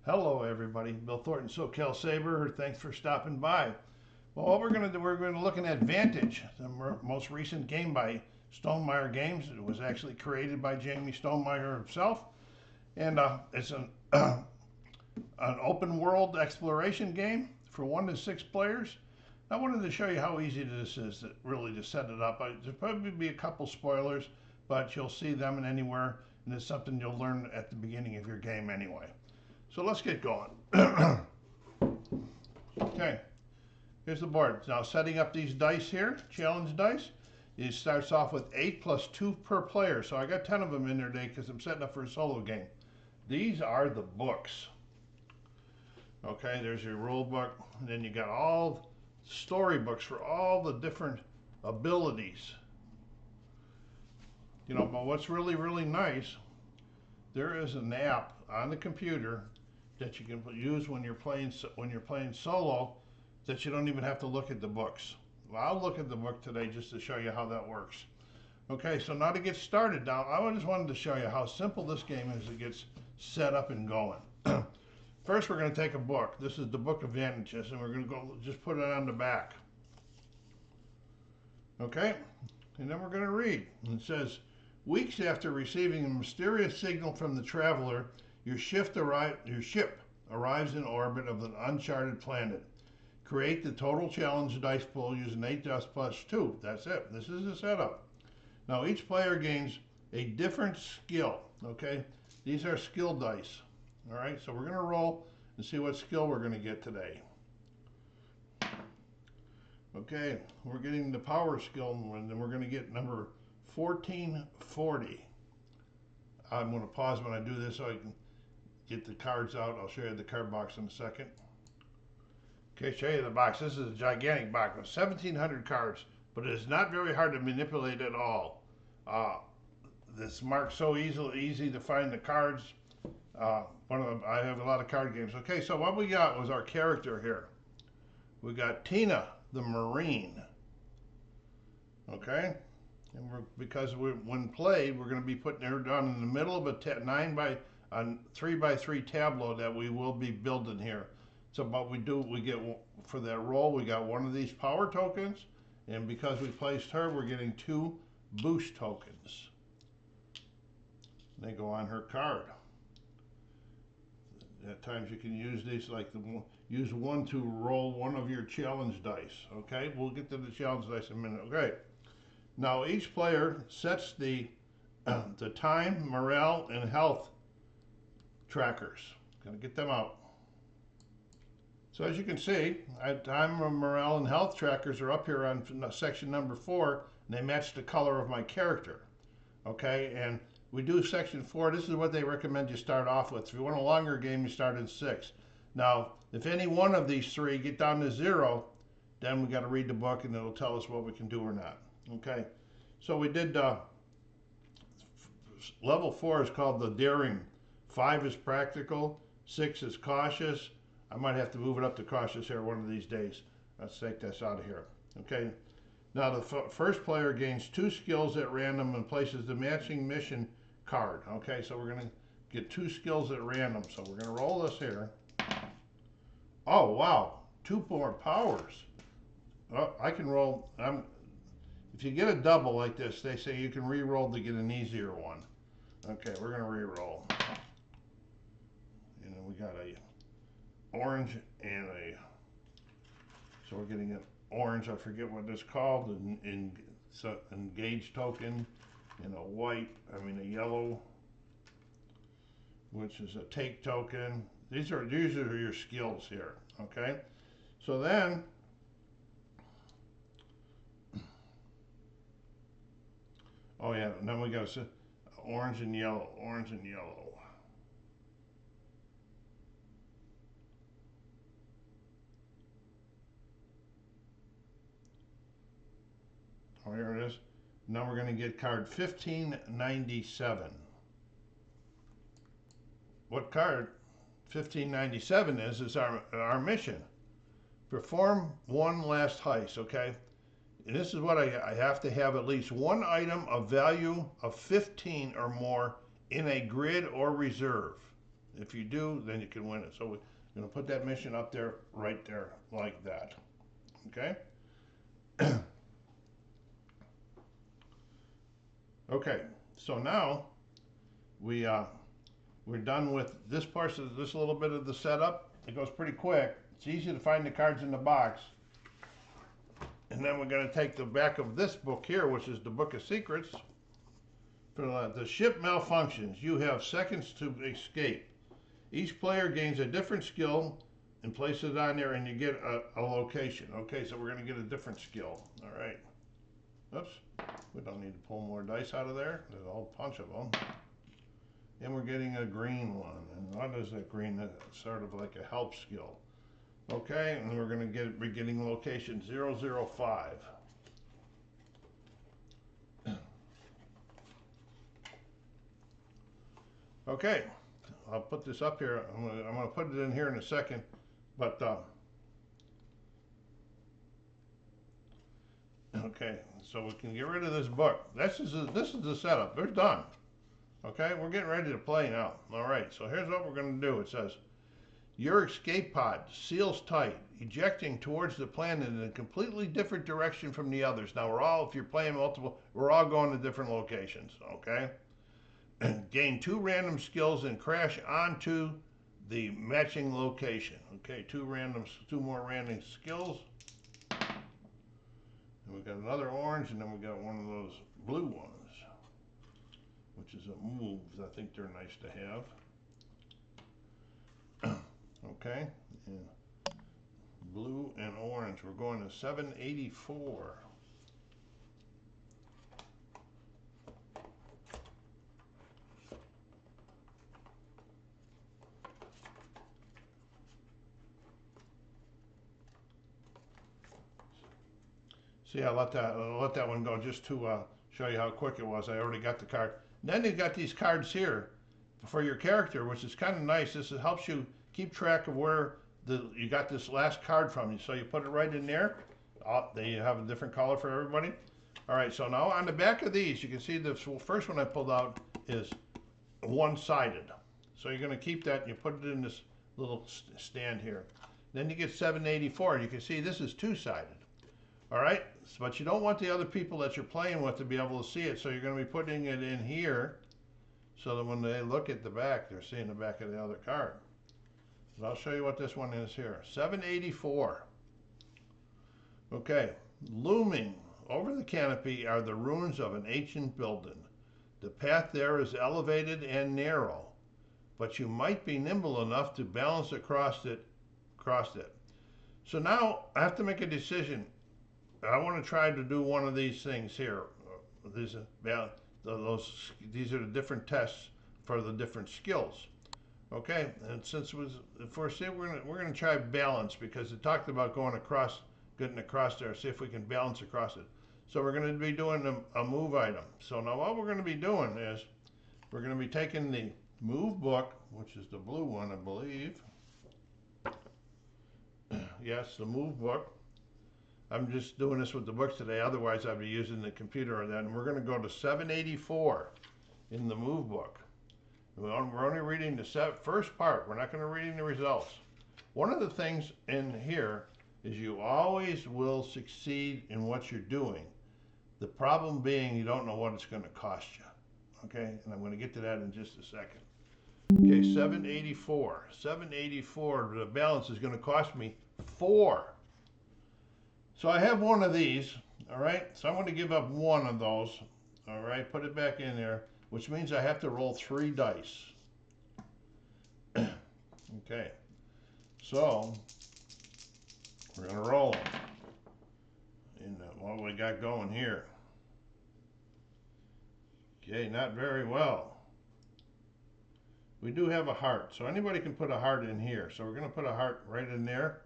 Hello, everybody. Bill Thornton, SoCal Saber. Thanks for stopping by. Well, what we're going to do, we're going to look at Vantage, the most recent game by Stonemaier Games. It was actually created by Jamey Stegmaier himself, and it's an open world exploration game for 1 to 6 players. I wanted to show you how easy this is, really, to set it up. There'll probably be a couple spoilers, but you'll see them in anywhere, and it's something you'll learn at the beginning of your game anyway. So let's get going. Okay, here's the board. Now setting up these dice here, challenge dice, it starts off with 8 plus 2 per player. So I got 10 of them in there today because I'm setting up for a solo game. These are the books. Okay, there's your rule book, and then you got all storybooks for all the different abilities. You know, but what's really, really nice, there is an app on the computer that you can use when you're playing solo, that you don't even have to look at the books. Well, I'll look at the book today just to show you how that works. Okay, so now to get started, now I just wanted to show you how simple this game is. It gets set up and going. First, we're going to take a book. This is the Book of Vantages, and we're going to go just put it on the back. Okay, and then we're going to read. And it says, weeks after receiving a mysterious signal from the traveler, your ship arrives in orbit of an uncharted planet. Create the total challenge dice pool using 8 dice plus 2. That's it. This is the setup. Now each player gains a different skill. Okay, these are skill dice. All right, so we're going to roll and see what skill we're going to get today. Okay, we're getting the power skill, and then we're going to get number 1440. I'm going to pause when I do this so I can get the cards out. I'll show you the card box in a second. Okay, show you the box. This is a gigantic box with 1,700 cards, but it is not very hard to manipulate at all. This marked so easy to find the cards. I have a lot of card games. Okay, so what we got was our character here. We got Tina, the Marine. Okay, and when played, we're going to be putting her down in the middle of a 3x3 tableau that we will be building here. So what we get for that roll, we got one of these power tokens, and because we placed her, we're getting 2 boost tokens. They go on her card. At times you can use these, use one to roll one of your challenge dice. Okay, we'll get to the challenge dice in a minute. Okay, now each player sets the time, morale, and health trackers. Gonna get them out. So as you can see, time, morale, and health trackers are up here on section number 4, and they match the color of my character. Okay, and we do section 4. This is what they recommend you start off with. If you want a longer game, you start in 6. Now, if any one of these 3 get down to 0, then we got to read the book, and it'll tell us what we can do or not. Okay, so we did level 4 is called the daring. 5 is practical. 6 is cautious. I might have to move it up to cautious here one of these days. Let's take this out of here. Okay. Now the first player gains 2 skills at random and places the matching mission card. Okay, so we're going to get 2 skills at random. So we're going to roll this here. Oh, wow. 2 more powers. Oh, I can roll. If you get a double like this, they say you can re-roll to get an easier one. Okay, we're going to re-roll. And then we got a orange and so we're getting an orange, I forget what it's called, engage token, and a yellow, which is a take token. These are your skills here. Okay, so then oh yeah, and then we got orange and yellow. Oh, here it is. Now we're going to get card 1597. What card 1597 is our mission. Perform one last heist, okay? And this is what I have to have at least 1 item of value of 15 or more in a grid or reserve. If you do, then you can win it. So we're going to put that mission up there, right there, like that. Okay? Okay, so now we're done with this part of this little bit of the setup. It goes pretty quick. It's easy to find the cards in the box. And then we're going to take the back of this book here, which is the Book of Secrets. For the ship malfunctions, you have seconds to escape. Each player gains a different skill and places it on there, and you get a location. Okay, so we're going to get a different skill. All right. Oops. We don't need to pull more dice out of there. There's a whole bunch of them. And we're getting a green one. And what is that green? That's sort of like a help skill. Okay, and we're going to be getting location 005. Okay, I'll put this up here. I'm going to put it in here in a second, but okay, so we can get rid of this book. This is the setup. They're done. Okay, we're getting ready to play now. All right, so here's what we're going to do. It says, your escape pod seals tight, ejecting towards the planet in a completely different direction from the others. Now we're all, if you're playing multiple, we're all going to different locations, okay? Gain 2 random skills and crash onto the matching location. Okay, 2 more random skills. And we got another orange, and then we got one of those blue ones, which is a moves. I think they're nice to have. Okay, and blue and orange. We're going to 784. See, I let that one go just to show you how quick it was. I already got the card. Then you got these cards here for your character, which is kind of nice. This helps you keep track of where you got this last card from. So you put it right in there. Then you have a different color for everybody. All right, so now on the back of these, you can see the first one I pulled out is one-sided. So you're going to keep that and you put it in this little stand here. Then you get 784. You can see this is two-sided. All right, but you don't want the other people that you're playing with to be able to see it, so you're going to be putting it in here so that when they look at the back, they're seeing the back of the other card. But I'll show you what this one is here. 784. Okay, looming over the canopy are the ruins of an ancient building. The path there is elevated and narrow, but you might be nimble enough to balance across it. So now I have to make a decision. I want to try to do one of these things here. These are the different tests for the different skills. Okay, and since it was first, we're gonna try balance because it talked about getting across there. See if we can balance across it. So we're going to be doing a move item. So now what we're going to be doing is we're going to be taking the move book, which is the blue one, I believe. Yes, the move book. I'm just doing this with the books today, otherwise I'd be using the computer or that. And we're going to go to 784 in the move book. We're only reading the first part. We're not going to read the results. One of the things in here is you always will succeed in what you're doing. The problem being you don't know what it's going to cost you. Okay, and I'm going to get to that in just a second. Okay, 784. 784, the balance is going to cost me 4. So I have one of these, all right? So I'm going to give up one of those, all right? Put it back in there, which means I have to roll 3 dice. Okay, so we're going to roll them. And what we got going here. Okay, not very well. We do have a heart, so anybody can put a heart in here. So we're going to put a heart right in there.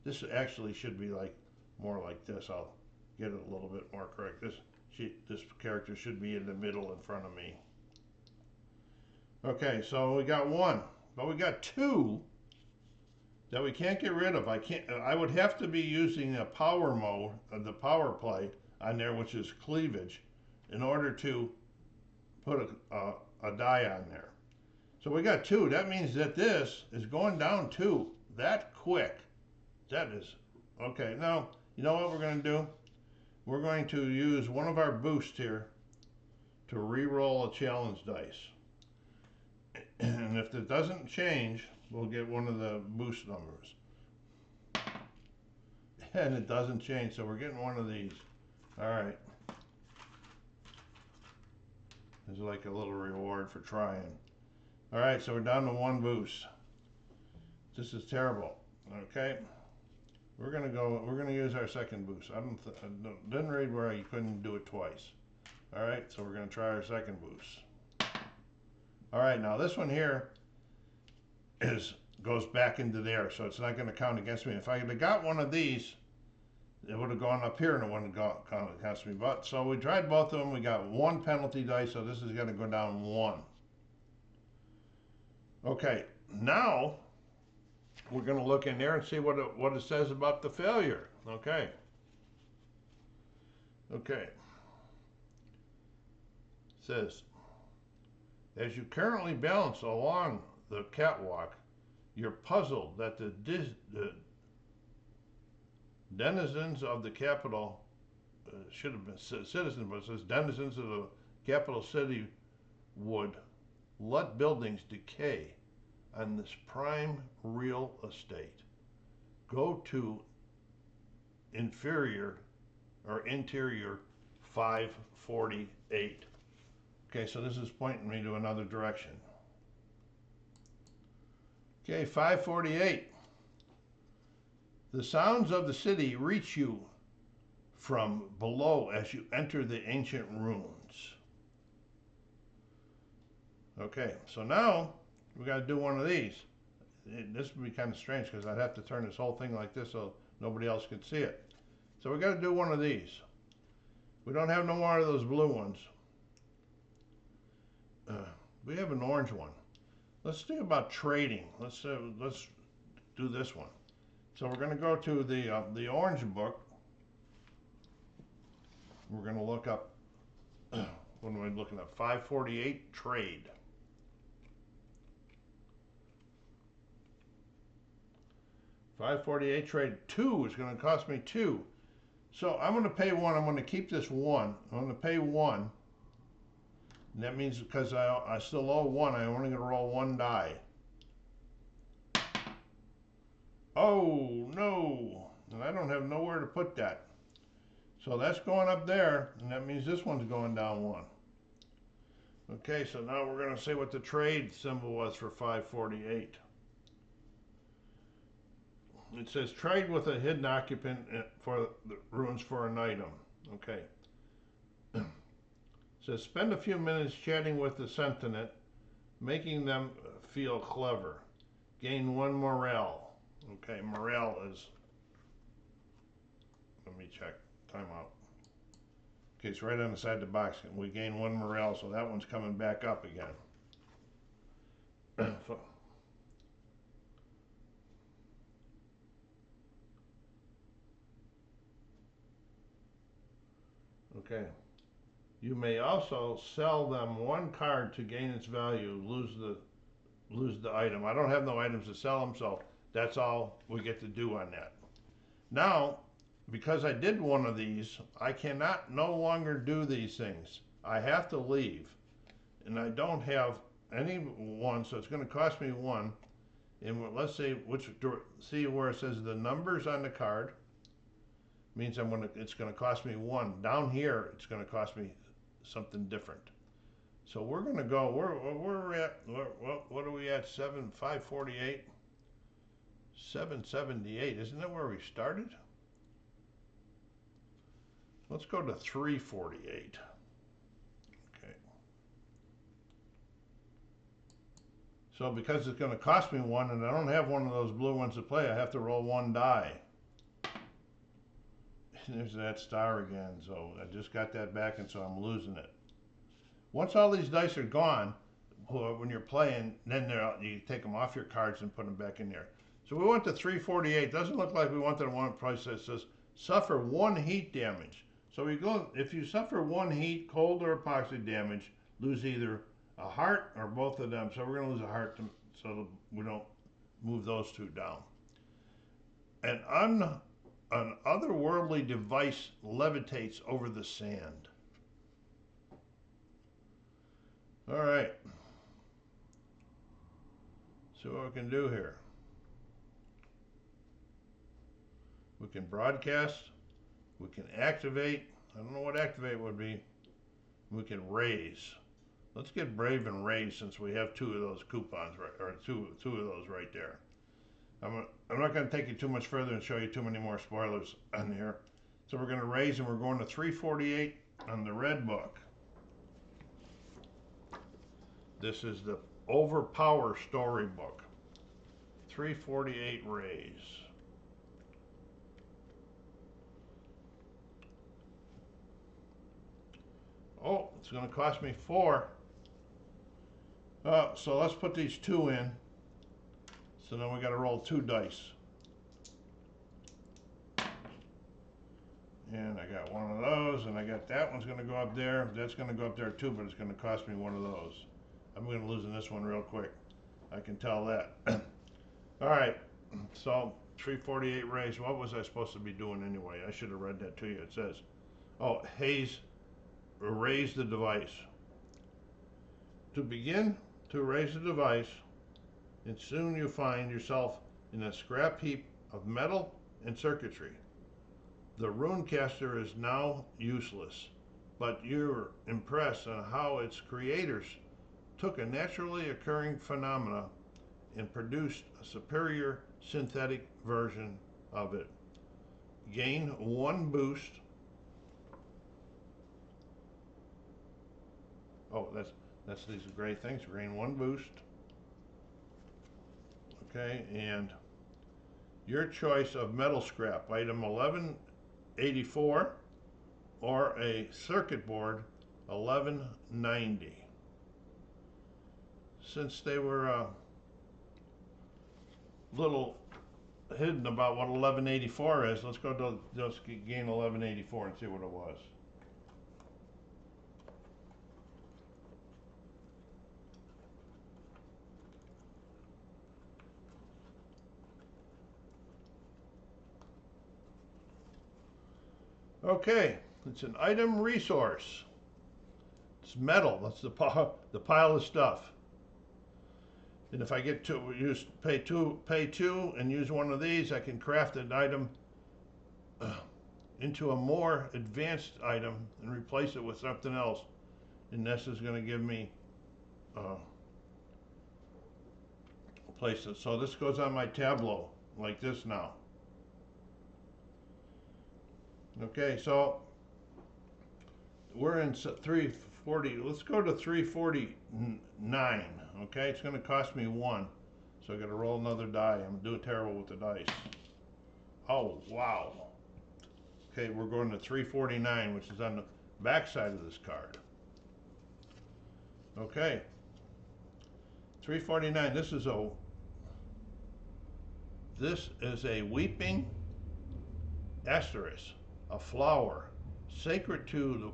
This actually should be more like this. I'll get it a little bit more correct. This character should be in the middle in front of me. Okay, so we got 1, but we got 2 that we can't get rid of. I would have to be using a power mode, the power play on there, which is cleavage, in order to put a die on there. So we got 2. That means that this is going down 2 that quick. That is, okay, now, you know what we're going to do? We're going to use one of our boosts here to re-roll a challenge dice. And if it doesn't change, we'll get one of the boost numbers. And it doesn't change, so we're getting one of these. All right. This is like a little reward for trying. All right, so we're down to 1 boost. This is terrible. Okay. We're gonna use our second boost. I didn't read where you couldn't do it twice. All right, so we're gonna try our second boost. All right, now this one here goes back into there, so it's not gonna count against me. If I had got one of these, it would have gone up here and it wouldn't have counted against me. But so we tried both of them. We got 1 penalty dice, so this is gonna go down 1. Okay, now we're going to look in there and see what it says about the failure. Okay. Okay. It says, as you currently balance along the catwalk, you're puzzled that the denizens of the capital, should have been citizens, but it says denizens of the capital city would let buildings decay on this prime real estate. Go to interior 548. Okay, so this is pointing me to another direction. Okay, 548. The sounds of the city reach you from below as you enter the ancient ruins. Okay, so now we got to do one of these. This would be kind of strange because I'd have to turn this whole thing like this so nobody else could see it. So we got to do one of these. We don't have no more of those blue ones. We have an orange one. Let's think about trading. Let's do this one. So we're going to go to the orange book. We're going to look up. What am I looking at? 548 trade. 548 trade 2 is going to cost me 2. So I'm going to pay 1. I'm going to keep this 1. I'm going to pay 1. And that means because I still owe 1, I'm only going to roll 1 die. Oh, no. And I don't have nowhere to put that. So that's going up there, and that means this one's going down 1. Okay, so now we're going to see what the trade symbol was for 548. It says trade with a hidden occupant for the ruins for an item. Okay. It says spend a few minutes chatting with the sentient, making them feel clever. Gain 1 morale. Okay, morale is, let me check, timeout. Okay, it's right on the side of the box. We gain 1 morale, so that one's coming back up again. Okay. You may also sell them 1 card to gain its value, lose the item. I don't have no items to sell them, so that's all we get to do on that. Now, because I did one of these, I cannot no longer do these things. I have to leave. And I don't have any 1, so it's going to cost me 1. And let's see see where it says the numbers on the card. Means it's going to cost me 1. Down here, it's going to cost me something different. So we're going to go, we're at, what are we at? 548? 778, isn't that where we started? Let's go to 348. Okay. So because it's going to cost me 1 and I don't have one of those blue ones to play, I have to roll 1 die. There's that star again, so I just got that back and so I'm losing it. Once all these dice are gone, when you're playing, then you take them off your cards and put them back in there. So we went to 348. Doesn't look like we went to the one price that says suffer 1 heat damage. So we go, if you suffer 1 heat, cold, or epoxy damage, lose either a heart or both of them. So we're going to lose a heart so that we don't move those two down. An otherworldly device levitates over the sand. All right. See what we can do here. We can broadcast. We can activate. I don't know what activate would be. We can raise. Let's get brave and raise since we have two of those coupons, right, or two of those right there. I'm not going to take you too much further and show you too many more spoilers on here. So we're going to raise, and we're going to 348 on the red book. This is the Overpower storybook. 348 raise. Oh, it's going to cost me 4. So let's put these 2 in. So then we got to roll 2 dice. And I got one of those, and I got that one's going to go up there. That's going to go up there too, but it's going to cost me one of those. I'm going to lose in this one real quick. I can tell that. All right, so 348 raise. What was I supposed to be doing anyway? I should have read that to you. It says, oh, raise the device. To begin to raise the device, and soon you find yourself in a scrap heap of metal and circuitry. The runecaster is now useless, but you're impressed on how its creators took a naturally occurring phenomena and produced a superior synthetic version of it. Gain 1 boost. Oh, that's these great things. Gain 1 boost. Okay, and your choice of metal scrap, item 1184, or a circuit board 1190. Since they were a little hidden about what 1184 is, let's go to just gain 1184 and see what it was. Okay, it's an item resource. It's metal. That's the pile of stuff. And if I get to pay two and use one of these, I can craft an item into a more advanced item and replace it with something else. And this is going to give me a place. So this goes on my tableau like this now. Okay, so we're in 340. Let's go to 349. Okay, it's going to cost me 1, so I got to roll another die. I'm doing terrible with the dice. Oh wow. Okay, we're going to 349, which is on the back side of this card. Okay, 349. This is a weeping asterisk, a flower sacred to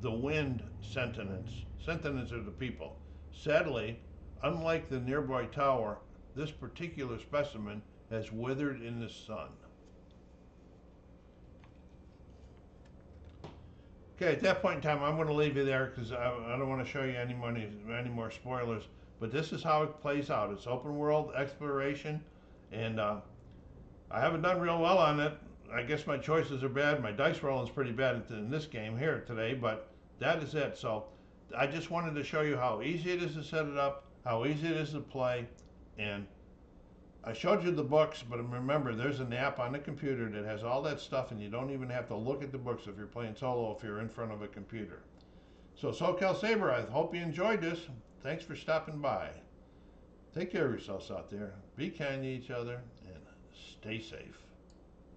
the wind sentinels. Sentinels are the people. Sadly, unlike the nearby tower, this particular specimen has withered in the sun. Okay, at that point in time, I'm going to leave you there because I don't want to show you any more spoilers. But this is how it plays out. It's open world exploration, and I haven't done real well on it. I guess my choices are bad. My dice rolling is pretty bad in this game here today, but that is it. So I just wanted to show you how easy it is to set it up, how easy it is to play, and I showed you the books, but remember, there's an app on the computer that has all that stuff, and you don't even have to look at the books if you're playing solo if you're in front of a computer. So SoCal Saber, I hope you enjoyed this. Thanks for stopping by. Take care of yourselves out there. Be kind to each other, and stay safe.